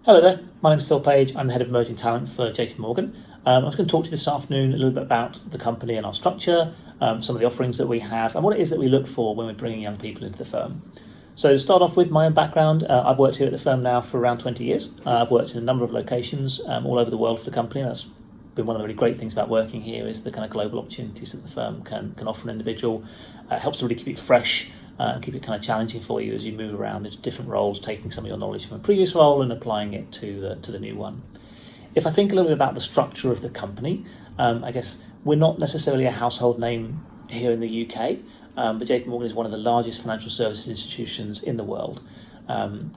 Hello there, my name is Phil Page. I'm the Head of Emerging Talent for JP Morgan. I was going to talk to you this afternoon a little bit about the company and our structure, some of the offerings that we have, and what it is that we look for when we're bringing young people into the firm. So to start off with my own background, I've worked here at the firm now for around 20 years. I've worked in a number of locations all over the world for the company. That's been one of the really great things about working here is the kind of global opportunities that the firm can offer an individual. It helps to really keep it fresh and keep it kind of challenging for you as you move around into different roles, taking some of your knowledge from a previous role and applying it to the new one. If I think a little bit about the structure of the company, I guess we're not necessarily a household name here in the UK, but JP Morgan is one of the largest financial services institutions in the world.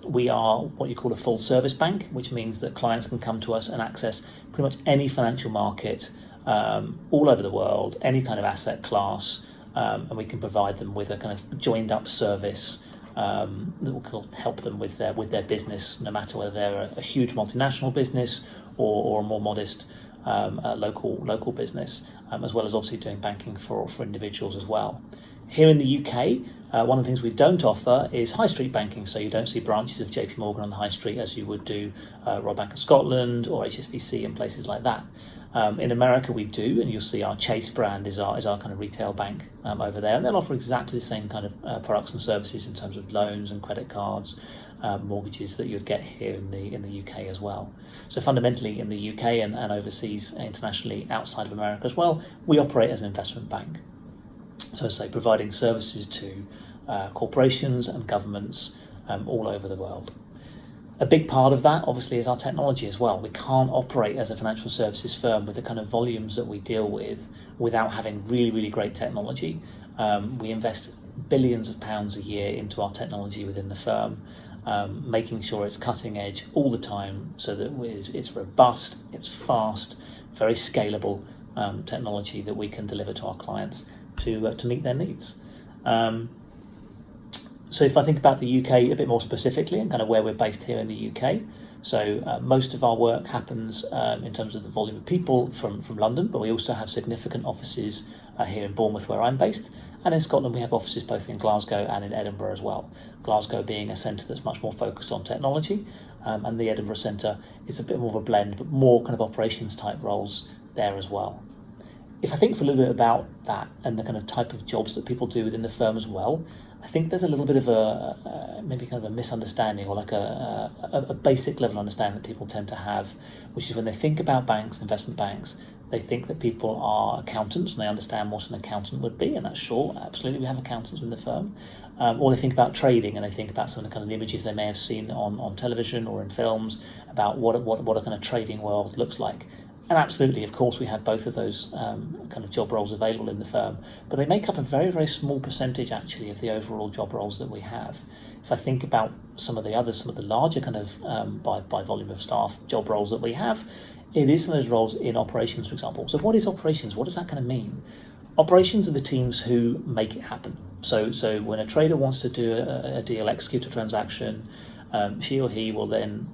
We are what you call a full service bank, which means that clients can come to us and access pretty much any financial market all over the world, any kind of asset class, and we can provide them with a kind of joined up service that will help them with their business, no matter whether they're a huge multinational business or a more modest local business, as well as obviously doing banking for individuals as well. Here in the UK, one of the things we don't offer is high street banking, so you don't see branches of JP Morgan on the high street as you would do Royal Bank of Scotland or HSBC and places like that. In America we do, and you'll see our Chase brand is our kind of retail bank over there, and they'll offer exactly the same kind of products and services in terms of loans and credit cards, mortgages that you'd get here in the UK as well. So fundamentally in the UK and overseas, internationally, outside of America as well, we operate as an investment bank. So say providing services to corporations and governments all over the world. A big part of that obviously is our technology as well. We can't operate as a financial services firm with the kind of volumes that we deal with without having really, really great technology. We invest billions of pounds a year into our technology within the firm, making sure it's cutting edge all the time so that it's robust, it's fast, very scalable technology that we can deliver to our clients to meet their needs. So if I think about the UK a bit more specifically and kind of where we're based here in the UK, so most of our work happens in terms of the volume of people from London, but we also have significant offices here in Bournemouth where I'm based, and in Scotland we have offices both in Glasgow and in Edinburgh as well. Glasgow being a centre that's much more focused on technology, and the Edinburgh centre is a bit more of a blend, but more kind of operations type roles there as well. If I think for a little bit about that and the kind of type of jobs that people do within the firm as well, I think there's a little bit of maybe kind of a misunderstanding or like a basic level of understanding that people tend to have, which is when they think about banks, investment banks, they think that people are accountants and they understand what an accountant would be, and that's sure, absolutely, we have accountants in the firm. Or they think about trading and they think about some of the kind of images they may have seen on television or in films about what a kind of trading world looks like. And absolutely, of course, we have both of those kind of job roles available in the firm, but they make up a very, very small percentage actually of the overall job roles that we have. If I think about some of the larger kind of by volume of staff job roles that we have, it is some of those roles in operations, for example. So what is operations? What does that kind of mean? Operations are the teams who make it happen. So when a trader wants to do a deal, execute a transaction, she or he will then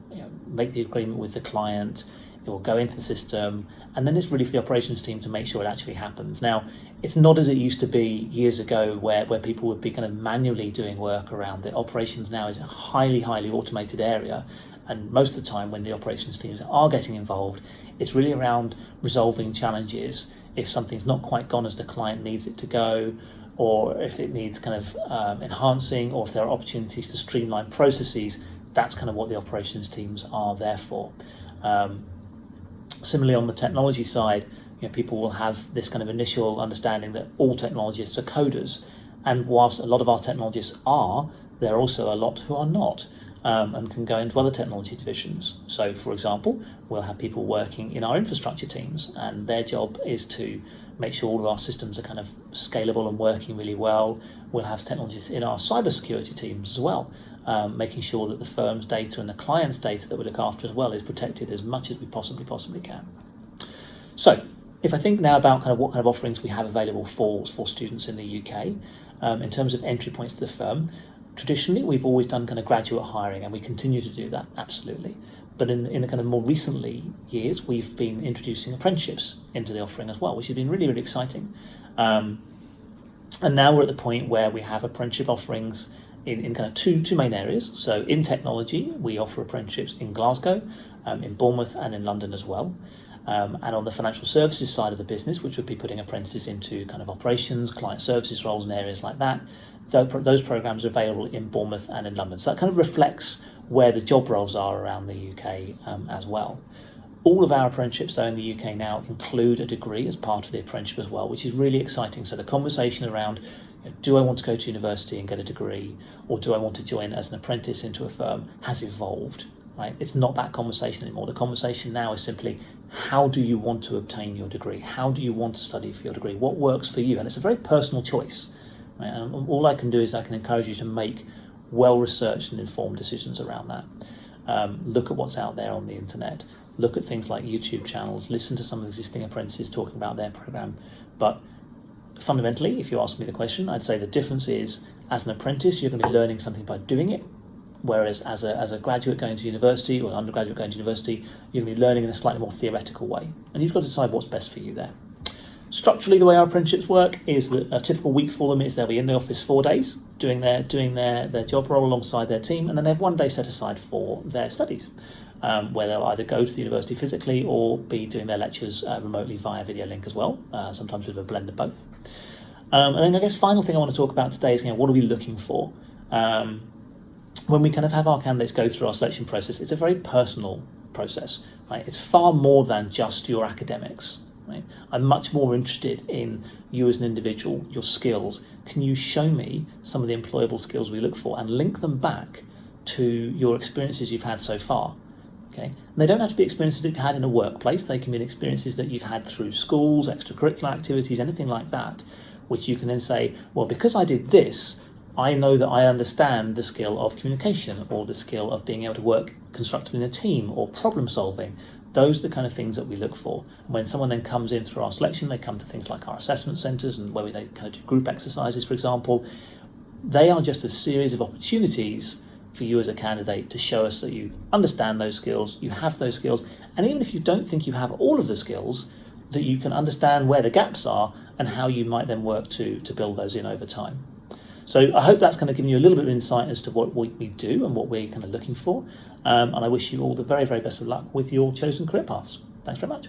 make the agreement with the client. It will go into the system, and then it's really for the operations team to make sure it actually happens. Now, it's not as it used to be years ago where people would be kind of manually doing work around it. Operations now is a highly automated area, and most of the time when the operations teams are getting involved, it's really around resolving challenges. If something's not quite gone as the client needs it to go, or if it needs kind of enhancing, or if there are opportunities to streamline processes, that's kind of what the operations teams are there for. Similarly, on the technology side, people will have this kind of initial understanding that all technologists are coders, and whilst a lot of our technologists are, there are also a lot who are not, and can go into other technology divisions. So, for example, we'll have people working in our infrastructure teams, and their job is to make sure all of our systems are kind of scalable and working really well. We'll have technologists in our cybersecurity teams as well, making sure that the firm's data and the client's data that we look after as well is protected as much as we possibly can. So if I think now about kind of what kind of offerings we have available for students in the UK, in terms of entry points to the firm, traditionally we've always done kind of graduate hiring, and we continue to do that, absolutely. But in the kind of more recently years, we've been introducing apprenticeships into the offering as well, which has been really, really exciting. And now we're at the point where we have apprenticeship offerings in kind of two main areas. So in technology, we offer apprenticeships in Glasgow, in Bournemouth, and in London as well. And on the financial services side of the business, which would be putting apprentices into kind of operations, client services roles and areas like that, those programs are available in Bournemouth and in London. So that kind of reflects where the job roles are around the UK as well. All of our apprenticeships though in the UK now include a degree as part of the apprenticeship as well, which is really exciting. So the conversation around, do I want to go to university and get a degree, or do I want to join as an apprentice into a firm, has evolved. Right? It's not that conversation anymore. The conversation now is simply, how do you want to obtain your degree? How do you want to study for your degree? What works for you? And it's a very personal choice. Right? And all I can do is I can encourage you to make well-researched and informed decisions around that. Look at what's out there on the internet. Look at things like YouTube channels. Listen to some of the existing apprentices talking about their program. But fundamentally, if you ask me the question, I'd say the difference is, as an apprentice, you're going to be learning something by doing it. Whereas as a graduate going to university or an undergraduate going to university, you're going to be learning in a slightly more theoretical way. And you've got to decide what's best for you there. Structurally, the way our apprenticeships work is that a typical week for them is they'll be in the office 4 days doing their job role alongside their team, and then they have 1 day set aside for their studies, where they'll either go to the university physically or be doing their lectures remotely via video link as well, sometimes with a blend of both. And then I guess final thing I want to talk about today is, what are we looking for? When we kind of have our candidates go through our selection process, it's a very personal process, right? It's far more than just your academics, right? I'm much more interested in you as an individual, your skills. Can you show me some of the employable skills we look for and link them back to your experiences you've had so far? Okay, and they don't have to be experiences that you've had in a workplace. They can be experiences that you've had through schools, extracurricular activities, anything like that, which you can then say, well, because I did this, I know that I understand the skill of communication, or the skill of being able to work constructively in a team, or problem solving. Those are the kind of things that we look for. And when someone then comes in through our selection, they come to things like our assessment centres, and where they kind of do group exercises, for example. They are just a series of opportunities for you as a candidate to show us that you understand those skills, you have those skills, and even if you don't think you have all of the skills, that you can understand where the gaps are and how you might then work to build those in over time. So I hope that's kind of given you a little bit of insight as to what we do and what we're kind of looking for. And I wish you all the very, very best of luck with your chosen career paths. Thanks very much.